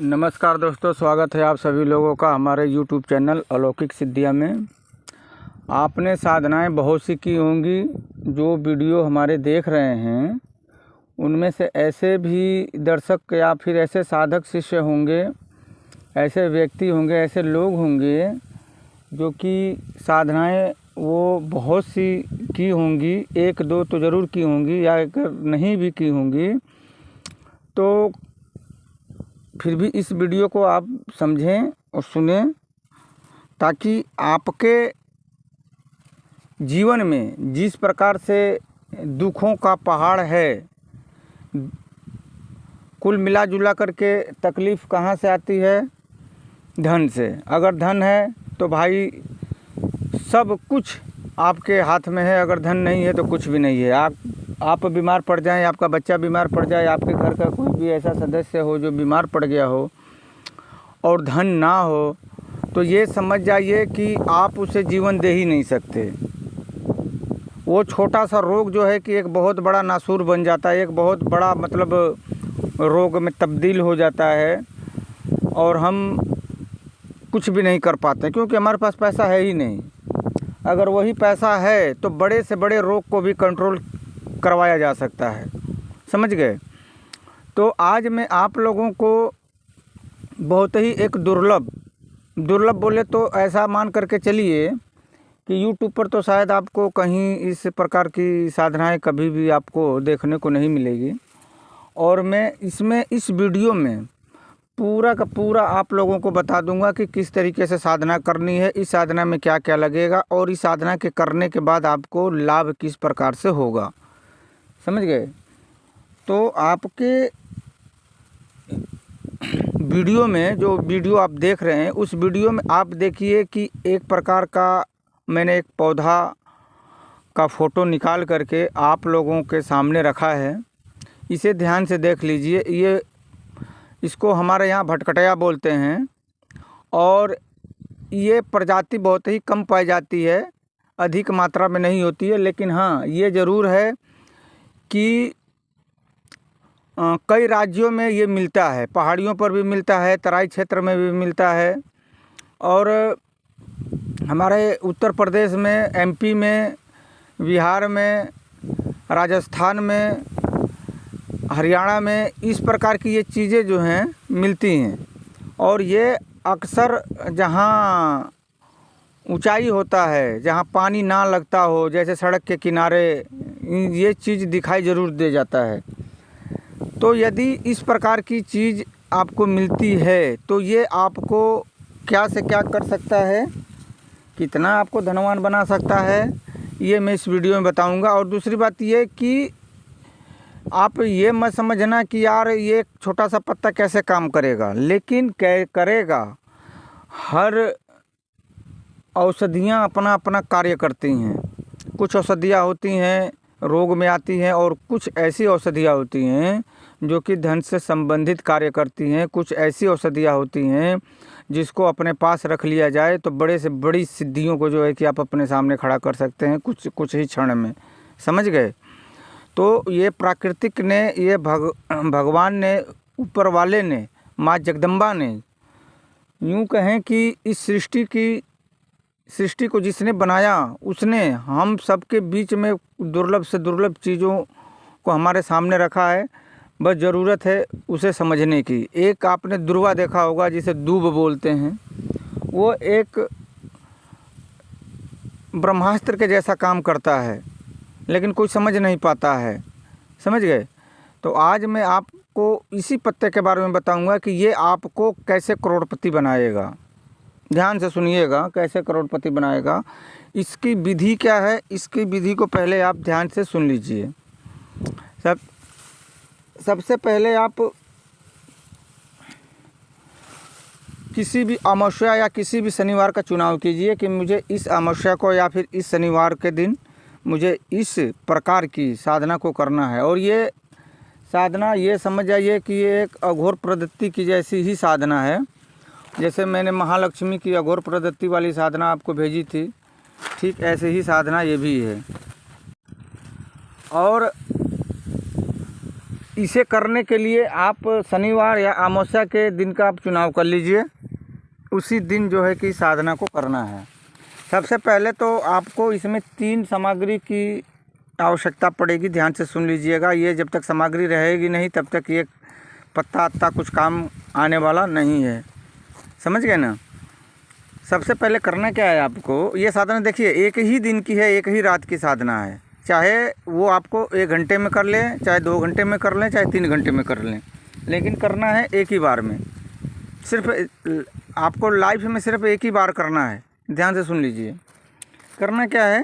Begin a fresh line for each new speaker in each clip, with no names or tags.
नमस्कार दोस्तों, स्वागत है आप सभी लोगों का हमारे YouTube चैनल अलौकिक सिद्धियाँ में। आपने साधनाएं बहुत सी की होंगी। जो वीडियो हमारे देख रहे हैं उनमें से ऐसे भी दर्शक या फिर ऐसे साधक शिष्य होंगे, ऐसे व्यक्ति होंगे, ऐसे लोग होंगे जो कि साधनाएं वो बहुत सी की होंगी, एक दो तो ज़रूर की होंगी या अगर नहीं भी की होंगी तो फिर भी इस वीडियो को आप समझें और सुनें, ताकि आपके जीवन में जिस प्रकार से दुखों का पहाड़ है, कुल मिला जुला करके तकलीफ़ कहाँ से आती है? धन से। अगर धन है तो भाई सब कुछ आपके हाथ में है, अगर धन नहीं है तो कुछ भी नहीं है। आप बीमार पड़ जाएं, आपका बच्चा बीमार पड़ जाए, आपके घर का कोई भी ऐसा सदस्य हो जो बीमार पड़ गया हो और धन ना हो, तो ये समझ जाइए कि आप उसे जीवन दे ही नहीं सकते। वो छोटा सा रोग जो है कि एक बहुत बड़ा नासूर बन जाता है, एक बहुत बड़ा मतलब रोग में तब्दील हो जाता है और हम कुछ भी नहीं कर पाते क्योंकि हमारे पास पैसा है ही नहीं। अगर वही पैसा है तो बड़े से बड़े रोग को भी कंट्रोल करवाया जा सकता है, समझ गए। तो आज मैं आप लोगों को बहुत ही एक दुर्लभ बोले तो ऐसा मान करके चलिए कि YouTube पर तो शायद आपको कहीं इस प्रकार की साधनाएं कभी भी आपको देखने को नहीं मिलेगी। और मैं इस वीडियो में पूरा का पूरा आप लोगों को बता दूंगा कि किस तरीके से साधना करनी है, इस साधना में क्या क्या लगेगा और इस साधना के करने के बाद आपको लाभ किस प्रकार से होगा, समझ गए। तो आपके वीडियो में जो वीडियो आप देख रहे हैं उस वीडियो में आप देखिए कि एक प्रकार का मैंने एक पौधा का फ़ोटो निकाल करके आप लोगों के सामने रखा है। इसे ध्यान से देख लीजिए। इसको हमारे यहाँ भटकटया बोलते हैं और ये प्रजाति बहुत ही कम पाई जाती है, अधिक मात्रा में नहीं होती है। लेकिन हाँ, ये ज़रूर है कि कई राज्यों में ये मिलता है, पहाड़ियों पर भी मिलता है, तराई क्षेत्र में भी मिलता है और हमारे उत्तर प्रदेश में, MP में, बिहार में, राजस्थान में, हरियाणा में इस प्रकार की ये चीज़ें जो हैं मिलती हैं। और ये अक्सर जहाँ ऊंचाई होता है, जहाँ पानी ना लगता हो, जैसे सड़क के किनारे, ये चीज़ दिखाई ज़रूर दे जाता है। तो यदि इस प्रकार की चीज़ आपको मिलती है तो ये आपको क्या से क्या कर सकता है, कितना आपको धनवान बना सकता है, ये मैं इस वीडियो में बताऊंगा। और दूसरी बात ये कि आप ये मत समझना कि यार ये छोटा सा पत्ता कैसे काम करेगा, लेकिन करेगा। हर औषधियाँ अपना अपना कार्य करती हैं। कुछ औषधियाँ होती हैं रोग में आती हैं और कुछ ऐसी औषधियाँ होती हैं जो कि धन से संबंधित कार्य करती हैं। कुछ ऐसी औषधियाँ होती हैं जिसको अपने पास रख लिया जाए तो बड़े से बड़ी सिद्धियों को जो है कि आप अपने सामने खड़ा कर सकते हैं कुछ ही क्षण में, समझ गए। तो ये प्राकृतिक ने, ये भगवान ने, ऊपर वाले ने, माँ जगदम्बा ने, यूँ कहें कि इस सृष्टि को जिसने बनाया उसने हम सबके बीच में दुर्लभ से दुर्लभ चीज़ों को हमारे सामने रखा है। बस ज़रूरत है उसे समझने की। एक आपने दुर्वा देखा होगा जिसे दूब बोलते हैं, वो एक ब्रह्मास्त्र के जैसा काम करता है लेकिन कोई समझ नहीं पाता है, समझ गए। तो आज मैं आपको इसी पत्ते के बारे में बताऊंगा कि ये आपको कैसे करोड़पति बनाएगा। ध्यान से सुनिएगा, कैसे करोड़पति बनाएगा, इसकी विधि क्या है। इसकी विधि को पहले आप ध्यान से सुन लीजिए। सबसे पहले आप किसी भी अमावस्या या किसी भी शनिवार का चुनाव कीजिए कि मुझे इस अमावस्या को या फिर इस शनिवार के दिन मुझे इस प्रकार की साधना को करना है। और ये साधना ये समझ जाइए कि ये एक अघोर प्रदत्ति की जैसी ही साधना है। जैसे मैंने महालक्ष्मी की अघोर प्रदत्ति वाली साधना आपको भेजी थी, ठीक ऐसे ही साधना ये भी है। और इसे करने के लिए आप शनिवार या अमावस्या के दिन का आप चुनाव कर लीजिए। उसी दिन जो है कि साधना को करना है। सबसे पहले तो आपको इसमें 3 सामग्री की आवश्यकता पड़ेगी। ध्यान से सुन लीजिएगा। ये जब तक सामग्री रहेगी नहीं तब तक ये पत्ता अत्ता कुछ काम आने वाला नहीं है। समझ गए ना। सबसे पहले करना क्या है आपको, ये साधना देखिए एक ही दिन की है, एक ही रात की साधना है। चाहे वो आपको 1 घंटे में कर लें, चाहे 2 घंटे में कर लें, चाहे 3 घंटे में कर लें, लेकिन करना है एक ही बार में। सिर्फ आपको लाइफ में सिर्फ एक ही बार करना है। ध्यान से सुन लीजिए। करना क्या है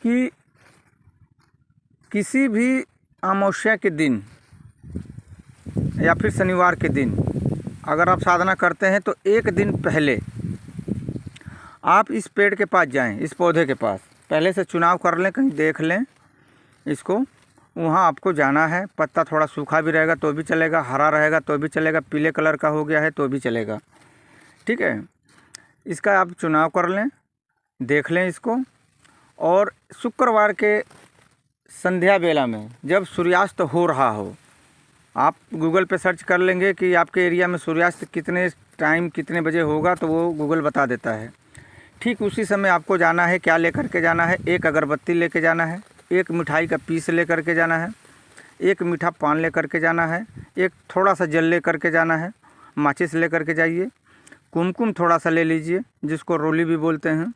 कि किसी भी अमावस्या के दिन या फिर शनिवार के दिन अगर आप साधना करते हैं तो 1 दिन पहले आप इस पेड़ के पास जाएं, इस पौधे के पास। पहले से चुनाव कर लें, कहीं देख लें इसको। वहाँ आपको जाना है। पत्ता थोड़ा सूखा भी रहेगा तो भी चलेगा, हरा रहेगा तो भी चलेगा, पीले कलर का हो गया है तो भी चलेगा। ठीक है। इसका आप चुनाव कर लें, देख लें इसको। और शुक्रवार के संध्या बेला में जब सूर्यास्त हो रहा हो, आप गूगल पे सर्च कर लेंगे कि आपके एरिया में सूर्यास्त कितने टाइम कितने बजे होगा, तो वो गूगल बता देता है। ठीक उसी समय आपको जाना है। क्या लेकर के जाना है? 1 अगरबत्ती लेके जाना है, 1 मिठाई का पीस लेकर के जाना है, 1 मीठा पान लेकर के जाना है, 1 थोड़ा सा जल लेकर के जाना है, माचिस लेकर के जाइए, कुमकुम थोड़ा सा ले लीजिए जिसको रोली भी बोलते हैं,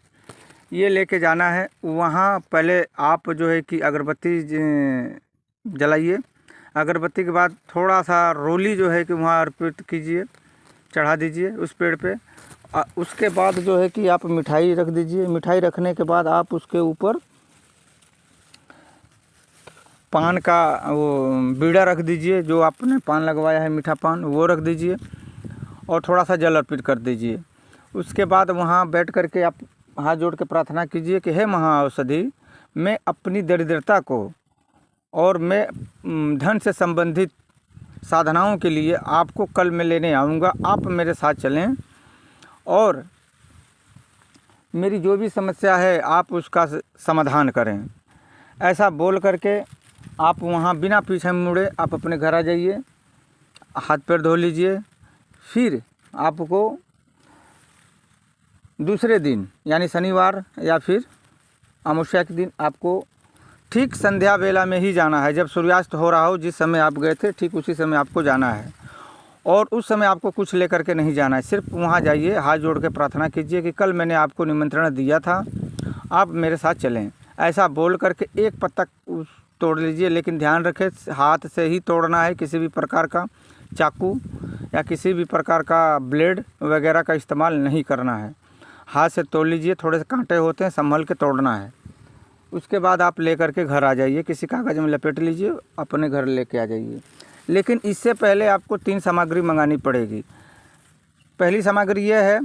ये लेके जाना है। वहाँ पहले आप जो है कि अगरबत्ती जलाइए। अगरबत्ती के बाद थोड़ा सा रोली जो है कि वहाँ अर्पित कीजिए, चढ़ा दीजिए उस पेड़ पे। उसके बाद जो है कि आप मिठाई रख दीजिए। मिठाई रखने के बाद आप उसके ऊपर पान का वो बीड़ा रख दीजिए, जो आपने पान लगवाया है मीठा पान वो रख दीजिए, और थोड़ा सा जल अर्पित कर दीजिए। उसके बाद वहाँ बैठ कर के आप हाथ जोड़ के प्रार्थना कीजिए कि हे महाऔषधि, मैं अपनी दरिद्रता को और मैं धन से संबंधित साधनाओं के लिए आपको कल मैं लेने आऊँगा। आप मेरे साथ चलें और मेरी जो भी समस्या है आप उसका समाधान करें। ऐसा बोल करके आप वहाँ बिना पीछे मुड़े आप अपने घर आ जाइए, हाथ पैर धो लीजिए। फिर आपको दूसरे दिन यानी शनिवार या फिर अमावस्या के दिन आपको ठीक संध्या बेला में ही जाना है। जब सूर्यास्त हो रहा हो, जिस समय आप गए थे ठीक उसी समय आपको जाना है। और उस समय आपको कुछ लेकर के नहीं जाना है। सिर्फ वहाँ जाइए, हाथ जोड़ के प्रार्थना कीजिए कि कल मैंने आपको निमंत्रण दिया था, आप मेरे साथ चलें। ऐसा बोल करके 1 पत्ता तोड़ लीजिए, लेकिन ध्यान रखें हाथ से ही तोड़ना है। किसी भी प्रकार का चाकू या किसी भी प्रकार का ब्लेड वगैरह का इस्तेमाल नहीं करना है। हाथ से तोड़ लीजिए, थोड़े से कांटे होते हैं, संभल के तोड़ना है। उसके बाद आप लेकर के घर आ जाइए, किसी कागज़ में लपेट लीजिए, अपने घर लेके आ जाइए। लेकिन इससे पहले आपको 3 सामग्री मंगानी पड़ेगी। पहली सामग्री यह है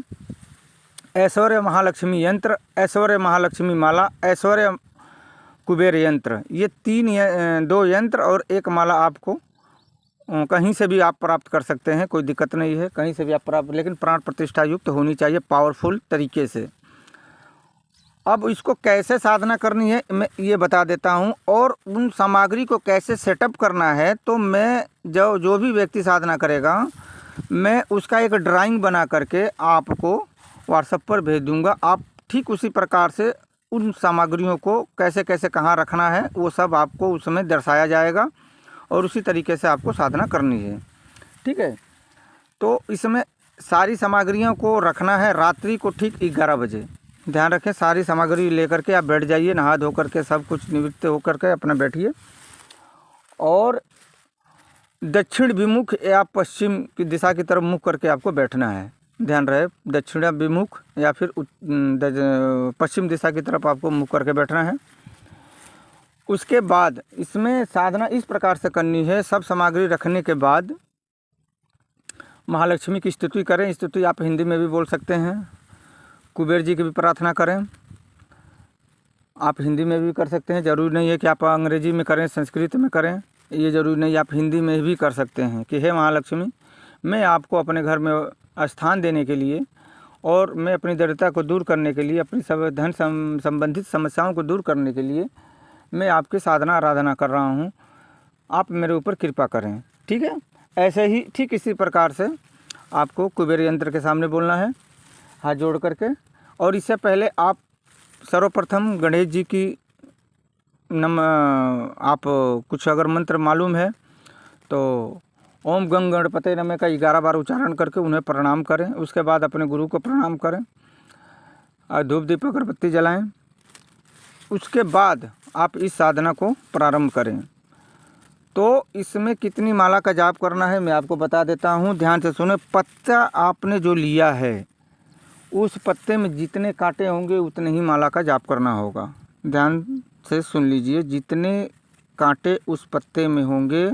ऐश्वर्य महालक्ष्मी यंत्र, ऐश्वर्य महालक्ष्मी माला, ऐश्वर्य कुबेर यंत्र। ये 2 यंत्र और 1 माला आपको कहीं से भी आप प्राप्त कर सकते हैं, कोई दिक्कत नहीं है, कहीं से भी आप प्राप्त, लेकिन प्राण प्रतिष्ठा युक्त होनी चाहिए, पावरफुल तरीके से। अब इसको कैसे साधना करनी है मैं ये बता देता हूँ, और उन सामग्री को कैसे सेटअप करना है। तो मैं जो भी व्यक्ति साधना करेगा, मैं उसका एक ड्राइंग बना करके आपको व्हाट्सएप पर भेज दूँगा। आप ठीक उसी प्रकार से उन सामग्रियों को कैसे कैसे कहाँ रखना है वो सब आपको उसमें दर्शाया जाएगा, और उसी तरीके से आपको साधना करनी है। ठीक है। तो इसमें सारी सामग्रियों को रखना है रात्रि को ठीक 11 बजे। ध्यान रखें, सारी सामग्री लेकर के आप बैठ जाइए, नहा धो करके सब कुछ निवृत्त होकर के अपना बैठिए, और दक्षिण विमुख या पश्चिम की दिशा की तरफ मुख करके आपको बैठना है। ध्यान रहे, दक्षिण विमुख या फिर पश्चिम दिशा की तरफ आपको मुख करके बैठना है। उसके बाद इसमें साधना इस प्रकार से करनी है। सब सामग्री रखने के बाद महालक्ष्मी की स्तुति करें। स्तुति आप हिंदी में भी बोल सकते हैं। कुबेर जी की भी प्रार्थना करें, आप हिंदी में भी कर सकते हैं। ज़रूरी नहीं है कि आप अंग्रेजी में करें, संस्कृत में करें, ये ज़रूरी नहीं, आप हिंदी में भी कर सकते हैं कि हे महालक्ष्मी, मैं आपको अपने घर में स्थान देने के लिए और मैं अपनी दरिद्रता को दूर करने के लिए, अपनी सब धन संबंधित समस्याओं को दूर करने के लिए मैं आपकी साधना आराधना कर रहा हूँ। आप मेरे ऊपर कृपा करें। ठीक है, ऐसे ही ठीक इसी प्रकार से आपको कुबेर यंत्र के सामने बोलना है हाथ जोड़ करके। और इससे पहले आप सर्वप्रथम गणेश जी की आप कुछ अगर मंत्र मालूम है तो ओम गंग गणपते नमः का 11 बार उच्चारण करके उन्हें प्रणाम करें। उसके बाद अपने गुरु को प्रणाम करें और धूप दीप अगरबत्ती जलाएं। उसके बाद आप इस साधना को प्रारंभ करें। तो इसमें कितनी माला का जाप करना है मैं आपको बता देता हूँ, ध्यान से सुने। पत्ता आपने जो लिया है उस पत्ते में जितने कांटे होंगे उतने ही माला का जाप करना होगा। ध्यान से सुन लीजिए, जितने कांटे उस पत्ते में होंगे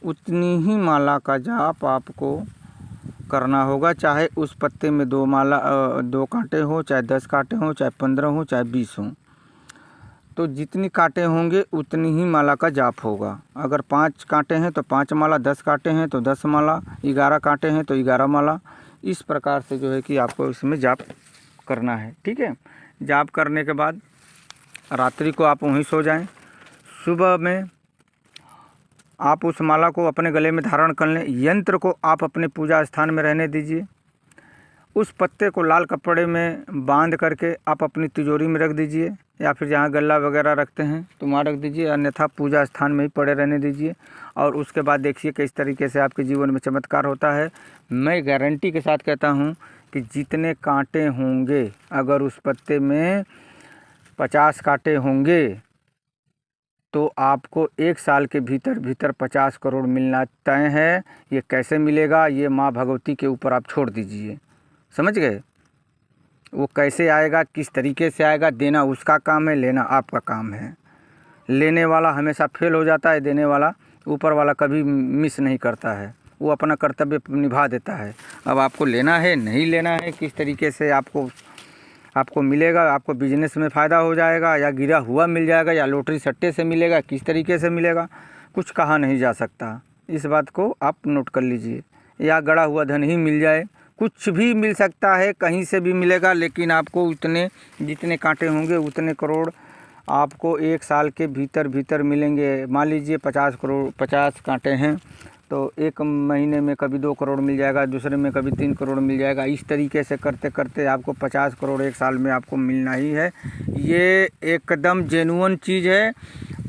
उतनी ही माला का जाप आपको करना होगा। चाहे उस पत्ते में 2 कांटे हो, चाहे 10 कांटे हो, चाहे 15 हो, चाहे 20 हो, तो जितनी कांटे होंगे उतनी ही माला का जाप होगा। अगर 5 कांटे हैं तो 5 माला, 10 कांटे हैं तो 10 माला, 11 कांटे हैं तो 11 माला। इस प्रकार से जो है कि आपको इसमें जाप करना है। ठीक है, जाप करने के बाद रात्रि को आप वहीं सो जाएं। सुबह में आप उस माला को अपने गले में धारण कर लें। यंत्र को आप अपने पूजा स्थान में रहने दीजिए। उस पत्ते को लाल कपड़े में बांध करके आप अपनी तिजोरी में रख दीजिए, या फिर जहाँ गल्ला वगैरह रखते हैं तो वहाँ रख दीजिए, अन्यथा पूजा स्थान में ही पड़े रहने दीजिए। और उसके बाद देखिए किस तरीके से आपके जीवन में चमत्कार होता है। मैं गारंटी के साथ कहता हूँ कि जितने कांटे होंगे, अगर उस पत्ते में 50 कांटे होंगे तो आपको 1 साल के भीतर भीतर 50 करोड़ मिलना तय है। ये कैसे मिलेगा ये माँ भगवती के ऊपर आप छोड़ दीजिए, समझ गए। वो कैसे आएगा, किस तरीके से आएगा, देना उसका काम है, लेना आपका काम है। लेने वाला हमेशा फेल हो जाता है, देने वाला ऊपर वाला कभी मिस नहीं करता है, वो अपना कर्तव्य निभा देता है। अब आपको लेना है नहीं लेना है, किस तरीके से आपको मिलेगा, आपको बिजनेस में फ़ायदा हो जाएगा या गिरा हुआ मिल जाएगा या लॉटरी सट्टे से मिलेगा, किस तरीके से मिलेगा कुछ कहा नहीं जा सकता। इस बात को आप नोट कर लीजिए। या गड़ा हुआ धन ही मिल जाए, कुछ भी मिल सकता है, कहीं से भी मिलेगा, लेकिन आपको उतने जितने कांटे होंगे उतने करोड़ आपको 1 साल के भीतर भीतर मिलेंगे। मान लीजिए 50 कांटे हैं तो 1 महीने में कभी 2 करोड़ मिल जाएगा, दूसरे में कभी 3 करोड़ मिल जाएगा। इस तरीके से करते करते आपको 50 करोड़ 1 साल में आपको मिलना ही है। ये एकदम जेन्युइन चीज़ है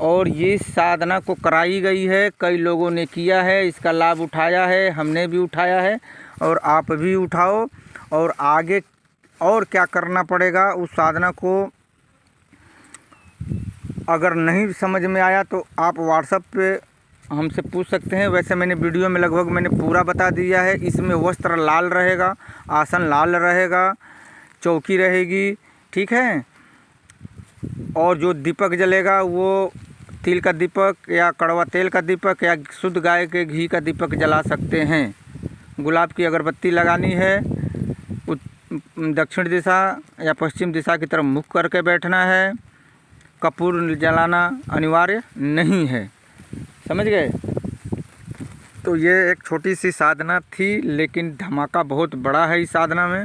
और ये साधना को कराई गई है, कई लोगों ने किया है, इसका लाभ उठाया है, हमने भी उठाया है और आप भी उठाओ। और आगे और क्या करना पड़ेगा, उस साधना को अगर नहीं समझ में आया तो आप व्हाट्सएप पे हमसे पूछ सकते हैं। वैसे मैंने वीडियो में लगभग मैंने पूरा बता दिया है। इसमें वस्त्र लाल रहेगा, आसन लाल रहेगा, चौकी रहेगी, ठीक है। और जो दीपक जलेगा वो तिल का दीपक या कड़वा तेल का दीपक या शुद्ध गाय के घी का दीपक जला सकते हैं। गुलाब की अगरबत्ती लगानी है, दक्षिण दिशा या पश्चिम दिशा की तरफ मुख करके बैठना है। कपूर जलाना अनिवार्य नहीं है, समझ गए। तो ये एक छोटी सी साधना थी, लेकिन धमाका बहुत बड़ा है इस साधना में।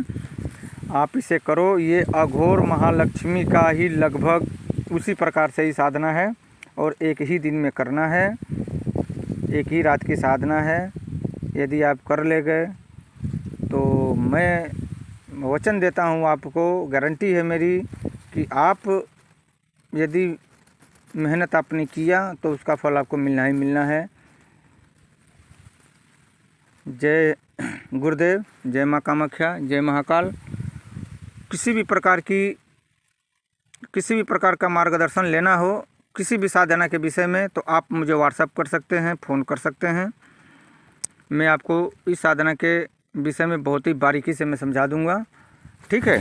आप इसे करो, ये अघोर महालक्ष्मी का ही लगभग उसी प्रकार से ही साधना है और एक ही दिन में करना है, एक ही रात की साधना है। यदि आप कर ले गए तो मैं वचन देता हूँ आपको, गारंटी है मेरी कि आप यदि मेहनत आपने किया तो उसका फल आपको मिलना ही मिलना है। जय गुरुदेव, जय माँ कामाख्या, जय महाकाल। किसी भी प्रकार का मार्गदर्शन लेना हो किसी भी साधना के विषय में तो आप मुझे व्हाट्सएप कर सकते हैं, फ़ोन कर सकते हैं। मैं आपको इस साधना के विषय में बहुत ही बारीकी से मैं समझा दूंगा, ठीक है।